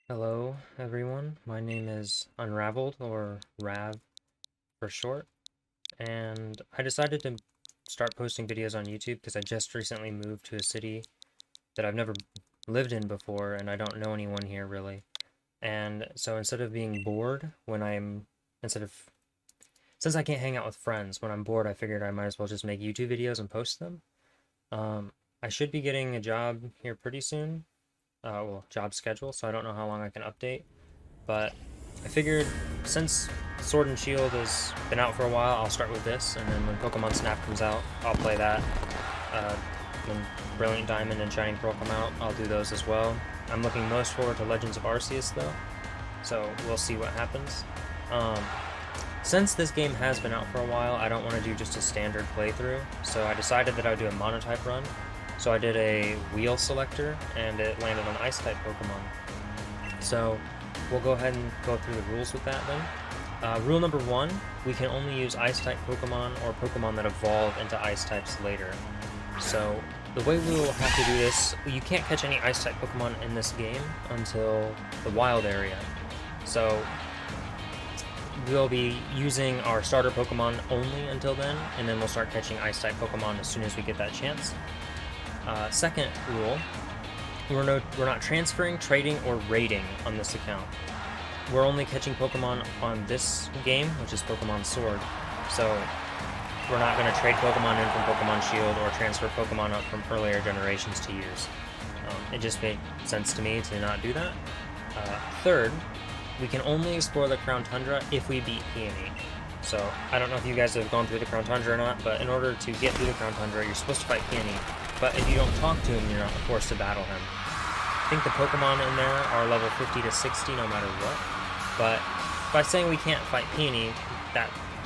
Hello, everyone. My name is Unraveled, or Rav for short, and I decided to start posting videos on YouTube because I just recently moved to a city that I've never lived in before, and I don't know anyone here really. And so instead of being bored instead of, since I can't hang out with friends, when I'm bored, I figured I might as well just make YouTube videos and post them. Um, I should be getting a job here pretty soon, job schedule, so I don't know how long I can update. But I figured since Sword and Shield has been out for a while, I'll start with this, and then when Pokemon Snap comes out, I'll play that. Uh, when Brilliant Diamond and Shining Pearl come out, I'll do those as well. I'm looking most forward to Legends of Arceus, though, so we'll see what happens. Um, since this game has been out for a while, I don't want to do just a standard playthrough, so I decided that I would do a monotype run. So I did a wheel selector, and it landed on Ice Type Pokemon. So we'll go ahead and go through the rules with that then. Rule number 1, we can only use Ice-type Pokemon or Pokemon that evolve into Ice types later. So the way we will have to do this, you can't catch any Ice-type Pokemon in this game until the wild area. So we'll be using our starter Pokemon only until then, and then we'll start catching Ice-type Pokemon as soon as we get that chance. Second rule, we're not transferring, trading, or raiding on this account. We're only catching Pokemon on this game, which is Pokemon Sword. So we're not going to trade Pokemon in from Pokemon Shield or transfer Pokemon up from earlier generations to use. It just made sense to me to not do that. Third, we can only explore the Crown Tundra if we beat Peony. So I don't know if you guys have gone through the Crown Tundra or not, but in order to get through the Crown Tundra, you're supposed to fight Peony. But if you don't talk to him, you're not forced to battle him. I think the Pokemon in there are level 50 to 60 no matter what. But by saying we can't fight Peony,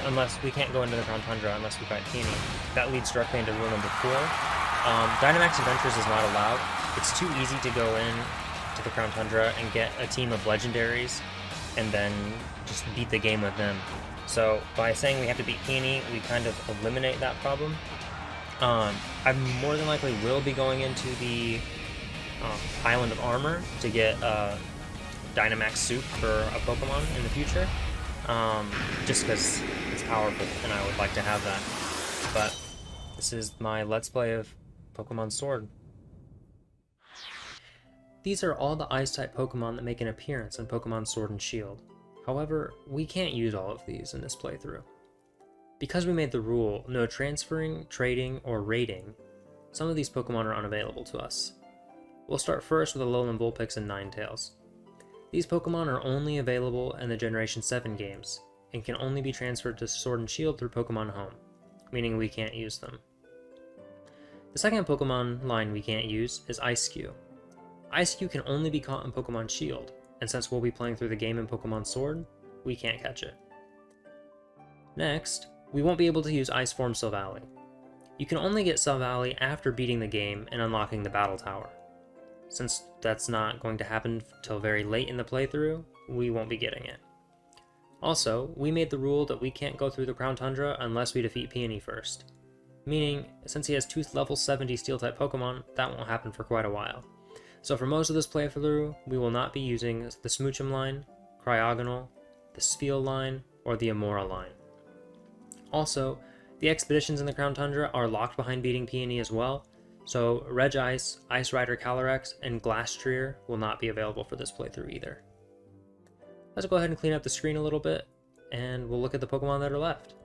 unless we can't go into the Crown Tundra unless we fight Peony, that leads directly into rule number 4. Dynamax Adventures is not allowed. It's too easy to go in to the Crown Tundra and get a team of legendaries and then just beat the game with them. So by saying we have to beat Peony, we kind of eliminate that problem. I more than likely will be going into the Island of Armor to get Dynamax Soup for a Pokemon in the future, just because it's powerful and I would like to have that. But this is my Let's Play of Pokemon Sword. These are all the Ice-type Pokemon that make an appearance in Pokemon Sword and Shield. However, we can't use all of these in this playthrough. Because we made the rule, no transferring, trading, or raiding, some of these Pokemon are unavailable to us. We'll start first with Alolan Vulpix and Ninetales. These Pokemon are only available in the Generation 7 games, and can only be transferred to Sword and Shield through Pokemon Home, meaning we can't use them. The second Pokemon line we can't use is Eiscue. Eiscue can only be caught in Pokemon Shield, and since we'll be playing through the game in Pokemon Sword, we can't catch it. Next, we won't be able to use Ice Form Silvally. You can only get Silvally after beating the game and unlocking the Battle Tower. Since that's not going to happen till very late in the playthrough, we won't be getting it. Also, we made the rule that we can't go through the Crown Tundra unless we defeat Peony first. Meaning, since he has 2 level 70 Steel-type Pokemon, that won't happen for quite a while. So for most of this playthrough, we will not be using the Smoochum line, Cryogonal, the Spheal line, or the Amora line. Also, the expeditions in the Crown Tundra are locked behind beating Peony as well, so Regice, Ice Rider Calyrex, and Glastrier will not be available for this playthrough either. Let's go ahead and clean up the screen a little bit, and we'll look at the Pokemon that are left.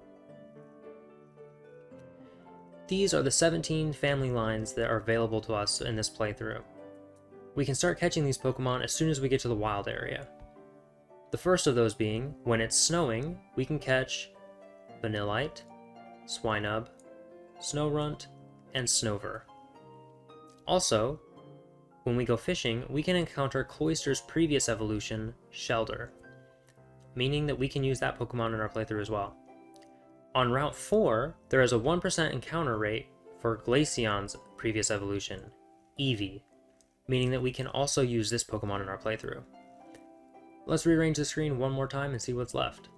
These are the 17 family lines that are available to us in this playthrough. We can start catching these Pokemon as soon as we get to the wild area. The first of those being, when it's snowing, we can catch Vanillite, Swinub, Snorunt, and Snover. Also, when we go fishing, we can encounter Cloyster's previous evolution, Shelder, meaning that we can use that Pokemon in our playthrough as well. On Route 4, there is a 1% encounter rate for Glaceon's previous evolution, Eevee, meaning that we can also use this Pokemon in our playthrough. Let's rearrange the screen one more time and see what's left.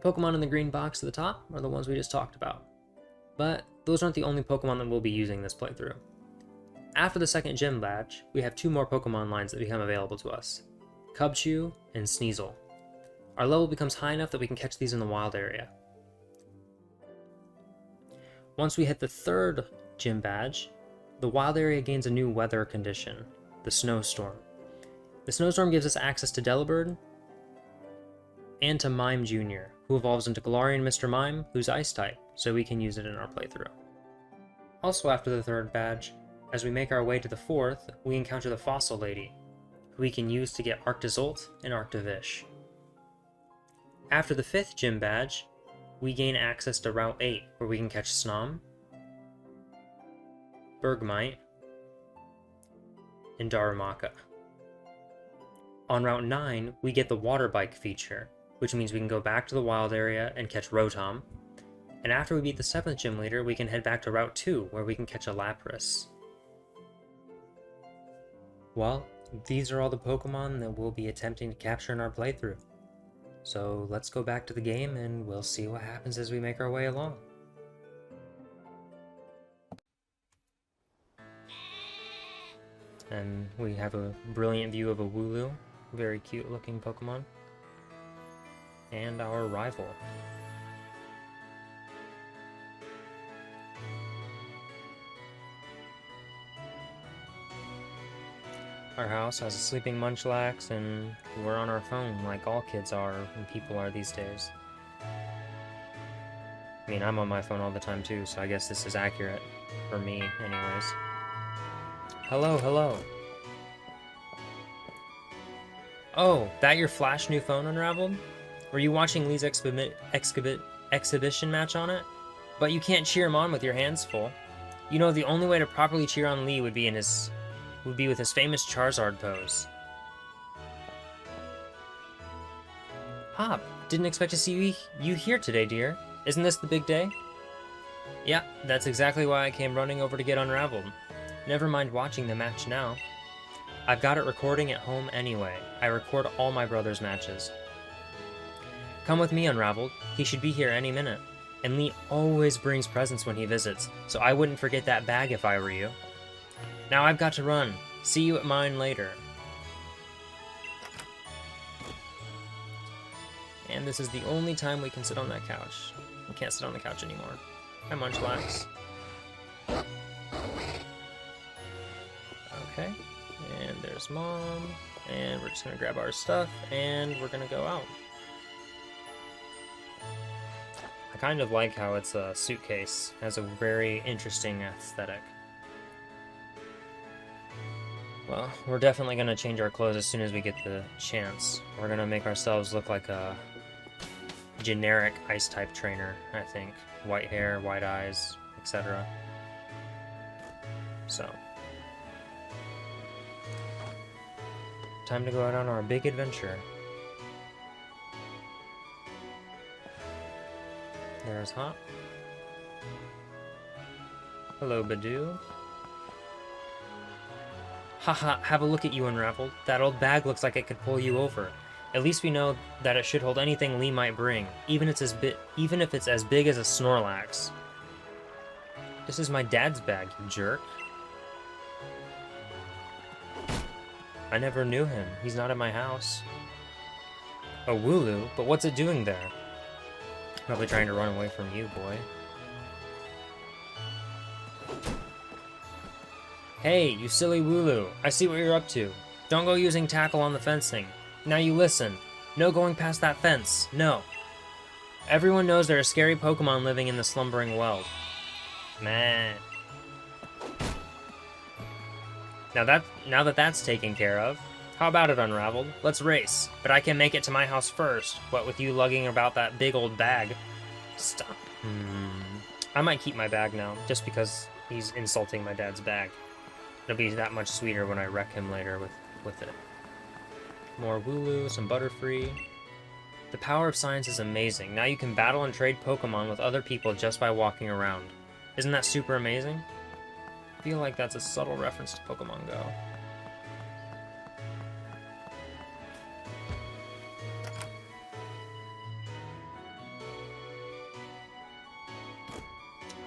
The Pokemon in the green box at the top are the ones we just talked about. But those aren't the only Pokemon that we'll be using this playthrough. After the second gym badge, we have 2 more Pokemon lines that become available to us, Cubchoo and Sneasel. Our level becomes high enough that we can catch these in the wild area. Once we hit the 3rd gym badge, the wild area gains a new weather condition, the Snowstorm. The Snowstorm gives us access to Delibird and to Mime Jr., who evolves into Galarian Mr. Mime, who's Ice type, so we can use it in our playthrough. Also after the 3rd badge, as we make our way to the 4th, we encounter the Fossil Lady, who we can use to get Arctozolt and Arctovish. After the 5th gym badge, we gain access to Route 8, where we can catch Snom, Bergmite, and Darumaka. On Route 9, we get the Water Bike feature, which means we can go back to the wild area and catch Rotom. And after we beat the 7th gym leader, we can head back to Route 2, where we can catch a Lapras. Well, these are all the Pokemon that we'll be attempting to capture in our playthrough. So let's go back to the game and we'll see what happens as we make our way along. And we have a brilliant view of a Wooloo, very cute looking Pokemon. And our rival. Our house has a sleeping Munchlax, and we're on our phone like all kids are and people are these days. I mean, I'm on my phone all the time too, so I guess this is accurate for me anyways. Hello, hello. Oh, that your Flash new phone, Unraveled? Were you watching Lee's exhibition match on it? But you can't cheer him on with your hands full. You know, the only way to properly cheer on Lee would be with his famous Charizard pose. Hop, didn't expect to see you here today, dear. Isn't this the big day? Yeah, that's exactly why I came running over to get Unraveled. Never mind watching the match now. I've got it recording at home anyway. I record all my brother's matches. Come with me, Unraveled. He should be here any minute. And Lee always brings presents when he visits, so I wouldn't forget that bag if I were you. Now I've got to run. See you at mine later. And this is the only time we can sit on that couch. We can't sit on the couch anymore. Hi, Munchlax. Okay. And there's Mom. And we're just gonna grab our stuff, and we're gonna go out. I kind of like how it's a suitcase. It has a very interesting aesthetic. Well, we're definitely going to change our clothes as soon as we get the chance. We're going to make ourselves look like a generic Ice type trainer, I think. White hair, white eyes, etc. So. Time to go out on our big adventure. There's Hop. Hello, Badoo. Haha, have a look at you, Unraveled. That old bag looks like it could pull you over. At least we know that it should hold anything Lee might bring, even if it's as big as a Snorlax. This is my dad's bag, you jerk. I never knew him. He's not at my house. A Wooloo? But what's it doing there? Probably trying to run away from you, boy. Hey, you silly Wooloo. I see what you're up to. Don't go using tackle on the fencing. Now you listen. No going past that fence. No. Everyone knows there are scary Pokemon living in the slumbering world. Man. Now that that's taken care of, how about it, Unraveled? Let's race. But I can make it to my house first. What with you lugging about that big old bag? Stop. I might keep my bag now, just because he's insulting my dad's bag. It'll be that much sweeter when I wreck him later with it. More Wooloo, some Butterfree. The power of science is amazing. Now you can battle and trade Pokemon with other people just by walking around. Isn't that super amazing? I feel like that's a subtle reference to Pokemon Go.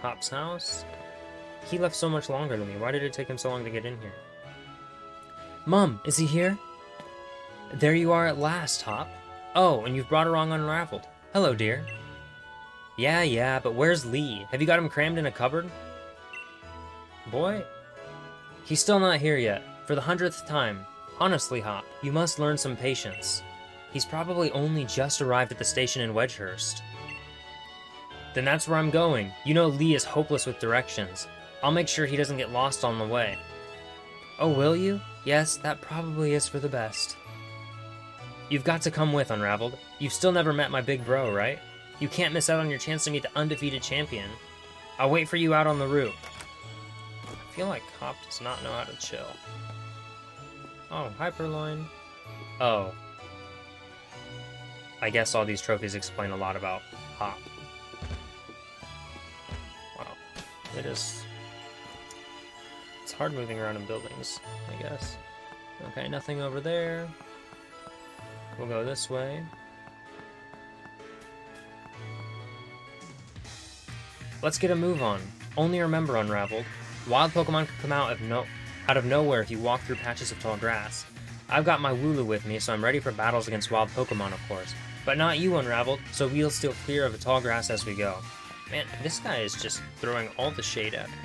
Hop's house. he left so much longer than me. Why did it take him so long to get in here? Mom, is he here? There you are at last, Hop. Oh, and you've brought along Unraveled. Hello, dear. Yeah, but where's Lee? Have you got him crammed in a cupboard? Boy? He's still not here yet, for the 100th time. Honestly, Hop, you must learn some patience. He's probably only just arrived at the station in Wedgehurst. Then that's where I'm going. You know Lee is hopeless with directions. I'll make sure he doesn't get lost on the way. Oh, will you? Yes, that probably is for the best. You've got to come with, Unraveled. You've still never met my big bro, right? You can't miss out on your chance to meet the undefeated champion. I'll wait for you out on the route. I feel like Hop does not know how to chill. Oh, Hyperloin. Oh. I guess all these trophies explain a lot about Hop. Wow. It's hard moving around in buildings, I guess. Okay, nothing over there. We'll go this way. Let's get a move on. Only remember, Unraveled, wild Pokemon can come out of nowhere if you walk through patches of tall grass. I've got my Wooloo with me, so I'm ready for battles against wild Pokemon, of course. But not you, Unraveled, so we'll steer clear of the tall grass as we go. Man, this guy is just throwing all the shade at me.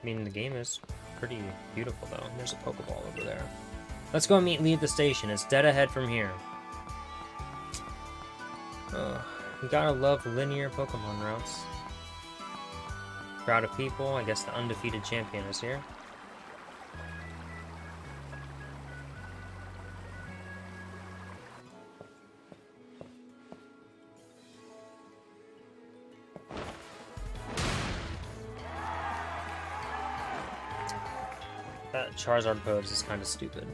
I mean, the game is pretty beautiful, though. There's a Pokeball over there. Let's go meet Lee at the station. It's dead ahead from here. You gotta love linear Pokemon routes. Crowd of people. I guess the undefeated champion is here. That Charizard pose is kind of stupid.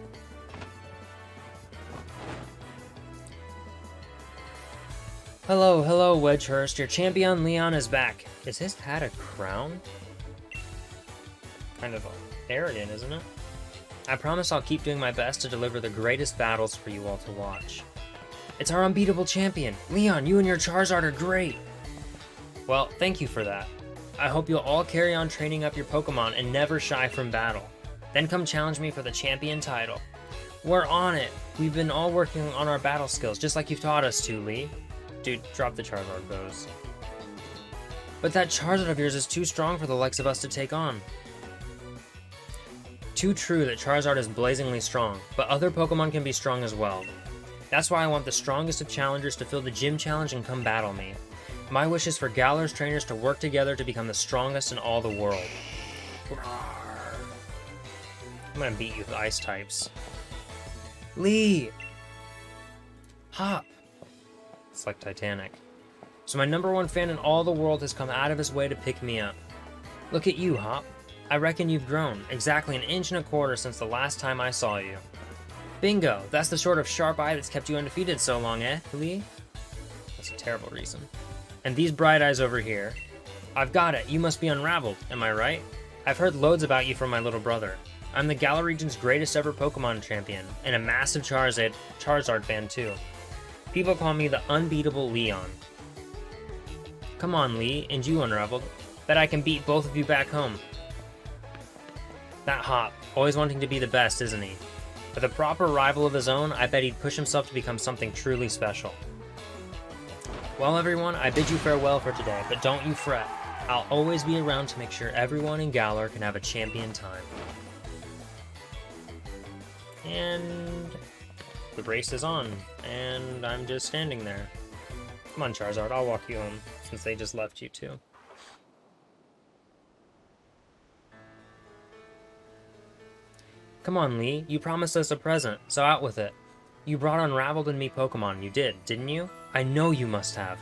Hello, Wedgehurst. Your champion Leon is back. Is his hat a crown? Kind of arrogant, isn't it? I promise I'll keep doing my best to deliver the greatest battles for you all to watch. It's our unbeatable champion. Leon, you and your Charizard are great. Well, thank you for that. I hope you'll all carry on training up your Pokemon and never shy from battle. Then come challenge me for the champion title. We're on it. We've been all working on our battle skills, just like you've taught us to, Lee. Dude, drop the Charizard pose. But that Charizard of yours is too strong for the likes of us to take on. Too true that Charizard is blazingly strong, but other Pokemon can be strong as well. That's why I want the strongest of challengers to fill the gym challenge and come battle me. My wish is for Galar's trainers to work together to become the strongest in all the world. I'm gonna beat you with Ice types. Lee! Hop! It's like Titanic. So my #1 fan in all the world has come out of his way to pick me up. Look at you, Hop. I reckon you've grown, exactly 1.25 inches since the last time I saw you. Bingo! That's the sort of sharp eye that's kept you undefeated so long, eh, Lee? That's a terrible reason. And these bright eyes over here. I've got it, you must be Unraveled, am I right? I've heard loads about you from my little brother. I'm the Galar region's greatest ever Pokemon champion, and a massive Charizard fan too. People call me the unbeatable Leon. Come on, Lee, and you, Unraveled. Bet I can beat both of you back home. That Hop, always wanting to be the best, isn't he? With a proper rival of his own, I bet he'd push himself to become something truly special. Well, everyone, I bid you farewell for today, but don't you fret. I'll always be around to make sure everyone in Galar can have a champion time. And the race is on, and I'm just standing there. Come on, Charizard, I'll walk you home, since they just left you too. Come on, Lee, you promised us a present, so out with it. You brought Unraveled and me Pokemon, you did, didn't you? I know you must have.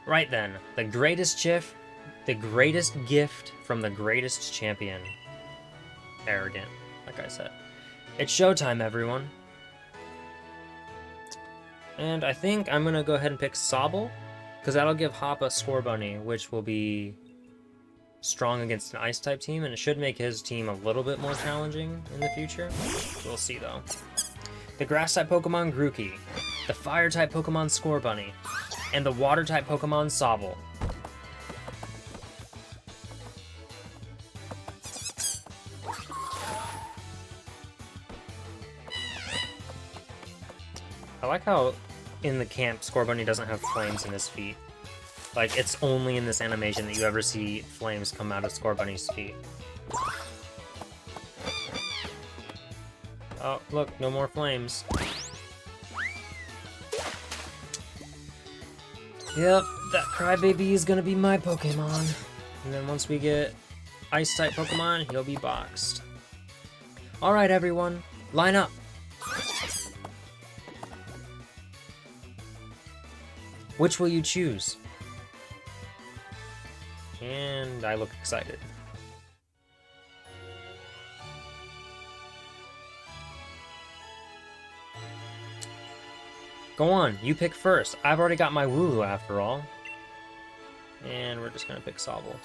Right then, the greatest gift from the greatest champion. Arrogant, like I said. It's showtime, everyone. And I think I'm gonna go ahead and pick Sobble, because that'll give Hop a Scorbunny, which will be strong against an Ice type team, and it should make his team a little bit more challenging in the future. We'll see though. The Grass type Pokemon Grookey, the Fire type Pokemon Scorbunny, and the Water type Pokemon Sobble. like how in the camp, Scorbunny doesn't have flames in his feet. Like, it's only in this animation that you ever see flames come out of Scorbunny's feet. Oh, look, no more flames. Yep, that crybaby is gonna be my Pokemon. And then once we get Ice Type Pokemon, he'll be boxed. Alright, everyone, line up! Which will you choose? And I look excited. Go on, you pick first. I've already got my Wooloo after all. And we're just gonna pick Sobble.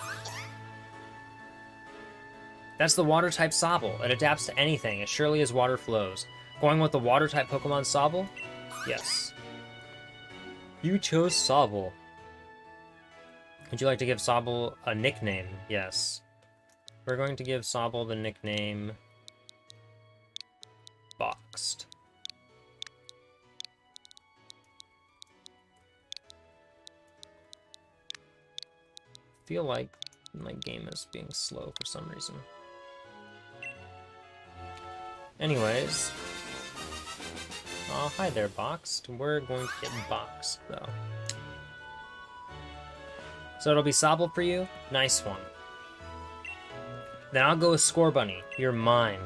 That's the water-type Sobble. It adapts to anything as surely as water flows. Going with the water-type Pokemon Sobble? Yes. You chose Sobble. Would you like to give Sobble a nickname? Yes. We're going to give Sobble the nickname Boxed. I feel like my game is being slow for some reason. Anyways. Oh, hi there, Boxed. We're going to get Boxed, though. So it'll be Sobble for you? Nice one. Then I'll go with Scorbunny. You're mine.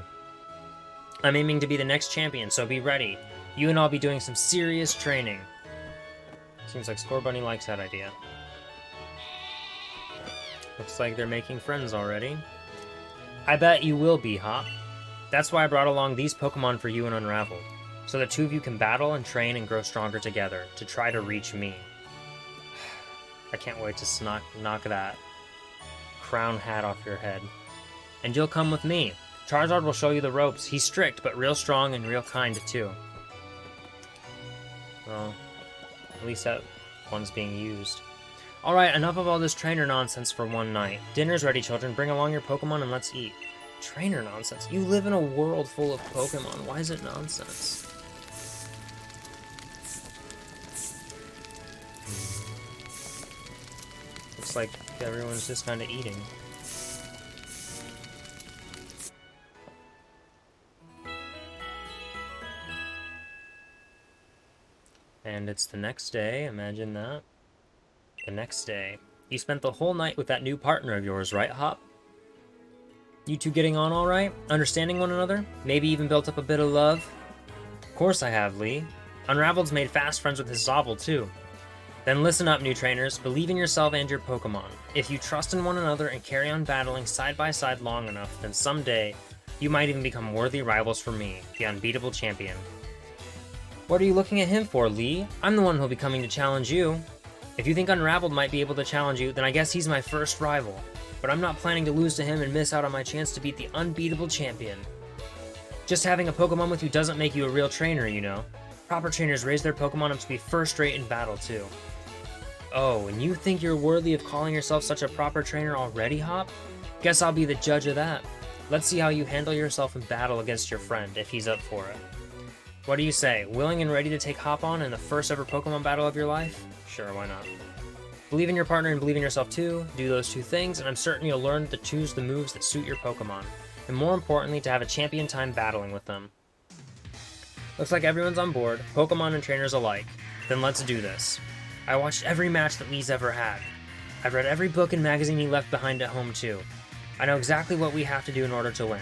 I'm aiming to be the next champion, so be ready. You and I'll be doing some serious training. Seems like Scorbunny likes that idea. Looks like they're making friends already. I bet you will be, Hop. That's why I brought along these Pokemon for you and Unraveled, so the two of you can battle and train and grow stronger together to try to reach me. I can't wait to knock that crown hat off your head. And you'll come with me. Charizard will show you the ropes. He's strict, but real strong and real kind, too. Well, at least that one's being used. Alright, enough of all this trainer nonsense for one night. Dinner's ready, children. Bring along your Pokemon and let's eat. Trainer nonsense? You live in a world full of Pokemon. Why is it nonsense? Looks like everyone's just kind of eating. And it's the next day, imagine that. The next day. You spent the whole night with that new partner of yours, right, Hop? You two getting on alright? Understanding one another? Maybe even built up a bit of love? Of course I have, Lee. Unraveled's made fast friends with his Sobble, too. Then listen up, new trainers. Believe in yourself and your Pokemon. If you trust in one another and carry on battling side by side long enough, then someday, you might even become worthy rivals for me, the unbeatable champion. What are you looking at him for, Lee? I'm the one who'll be coming to challenge you. If you think Unraveled might be able to challenge you, then I guess he's my first rival. But I'm not planning to lose to him and miss out on my chance to beat the unbeatable champion. Just having a Pokemon with you doesn't make you a real trainer, you know. Proper trainers raise their Pokemon up to be first-rate in battle, too. Oh, and you think you're worthy of calling yourself such a proper trainer already, Hop? Guess I'll be the judge of that. Let's see how you handle yourself in battle against your friend, if he's up for it. What do you say? Willing and ready to take Hop on in the first ever Pokemon battle of your life? Sure, why not? Believe in your partner and believe in yourself too. Do those two things, and I'm certain you'll learn to choose the moves that suit your Pokemon. And more importantly, to have a champion time battling with them. Looks like everyone's on board, Pokemon and trainers alike. Then let's do this. I watched every match that Lee's ever had. I've read every book and magazine he left behind at home too. I know exactly what we have to do in order to win.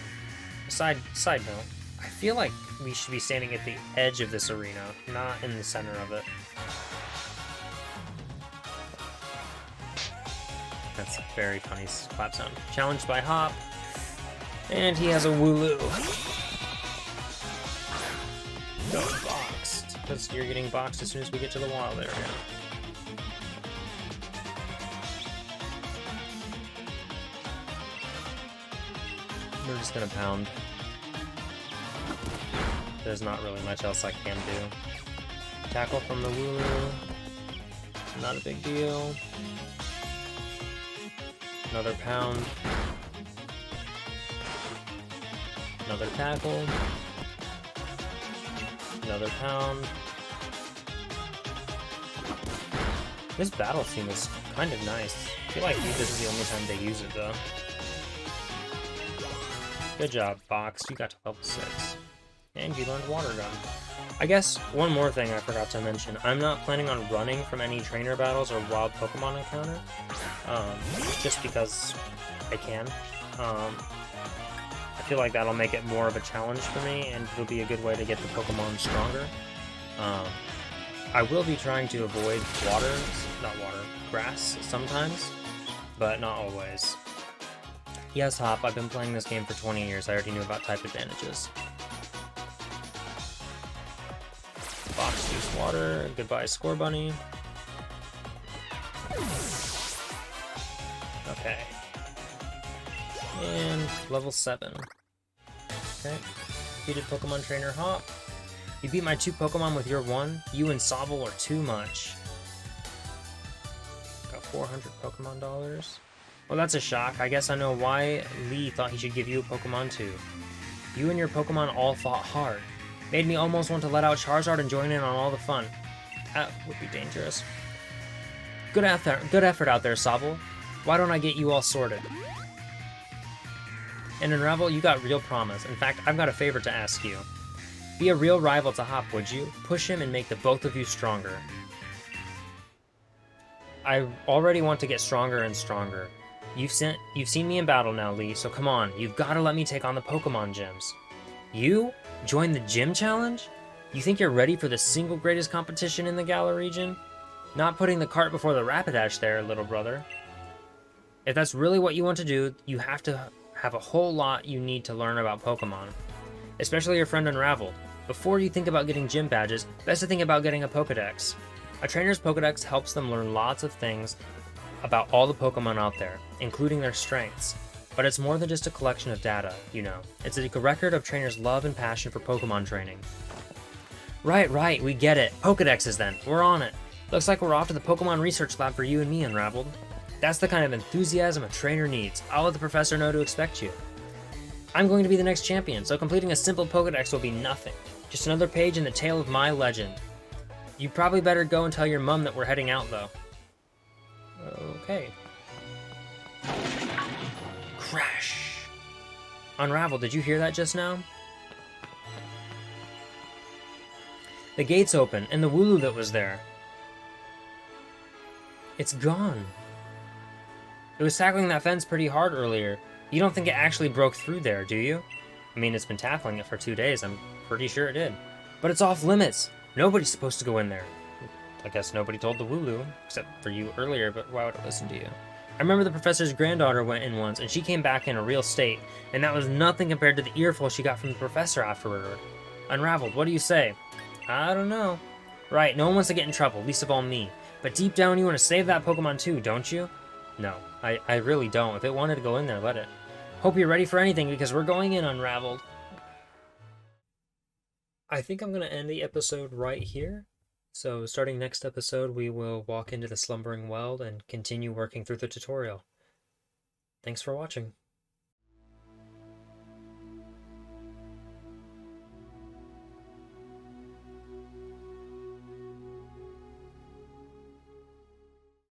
Side note, I feel like we should be standing at the edge of this arena, not in the center of it. That's a very funny clap sound. Challenged by Hop. And he has a Wooloo. Go boxed. Because you're getting boxed as soon as we get to the wild area. We're just gonna pound. There's not really much else I can do. Tackle from the Wooloo. Not a big deal. Another pound. Another tackle. Another pound. This battle scene is kind of nice. I feel like this is the only time they use it, though. Good job, Fox. You got to level 6. And you learned Water Gun. I guess one more thing I forgot to mention. I'm not planning on running from any trainer battles or wild Pokemon encounter. Just because I can. I feel like that'll make it more of a challenge for me, and it'll be a good way to get the Pokemon stronger. I will be trying to avoid grass sometimes, but not always. Yes, Hop, I've been playing this game for 20 years. I already knew about type advantages. Fox use water. Goodbye, Score Bunny. Okay. And level 7. Okay. Defeated Pokemon Trainer Hop. You beat my 2 Pokemon with your 1. You and Sobble are too much. Got 400 Pokemon dollars. Well, that's a shock. I guess I know why Lee thought he should give you a Pokemon too. You and your Pokemon all fought hard. Made me almost want to let out Charizard and join in on all the fun. That would be dangerous. Good effort out there, Sobble. Why don't I get you all sorted? And Unravel, you got real promise. In fact, I've got a favor to ask you. Be a real rival to Hop, would you? Push him and make the both of you stronger. I already want to get stronger and stronger. You've seen me in battle now, Lee, so come on. You've got to let me take on the Pokemon gyms. You? Join the gym challenge? You think you're ready for the single greatest competition in the Galar region? Not putting the cart before the Rapidash there, little brother. If that's really what you want to do, you have to have a whole lot you need to learn about Pokemon. Especially your friend Unraveled. Before you think about getting gym badges, best to think about getting a Pokedex. A trainer's Pokedex helps them learn lots of things about all the Pokemon out there, including their strengths. But it's more than just a collection of data, you know. It's a record of trainers' love and passion for Pokemon training. Right, we get it. Pokedexes then. We're on it. Looks like we're off to the Pokemon Research Lab for you and me, Unraveled. That's the kind of enthusiasm a trainer needs. I'll let the professor know to expect you. I'm going to be the next champion, so completing a simple Pokedex will be nothing. Just another page in the tale of my legend. You probably better go and tell your mum that we're heading out, though. Okay. Crash! Unravel, did you hear that just now? The gate's open, and the Wooloo that was there. It's gone. It was tackling that fence pretty hard earlier. You don't think it actually broke through there, do you? I mean, it's been tackling it for 2 days. I'm pretty sure it did. But it's off limits. Nobody's supposed to go in there. I guess nobody told the Wooloo, except for you earlier, but why would I listen to you? I remember the professor's granddaughter went in once, and she came back in a real state, and that was nothing compared to the earful she got from the professor afterward. Unraveled, what do you say? I don't know. Right, no one wants to get in trouble, least of all me. But deep down you want to save that Pokemon too, don't you? No, I really don't. If it wanted to go in there, let it. Hope you're ready for anything, because we're going in, Unraveled. I think I'm going to end the episode right here. So starting next episode, we will walk into the Slumbering Well and continue working through the tutorial. Thanks for watching.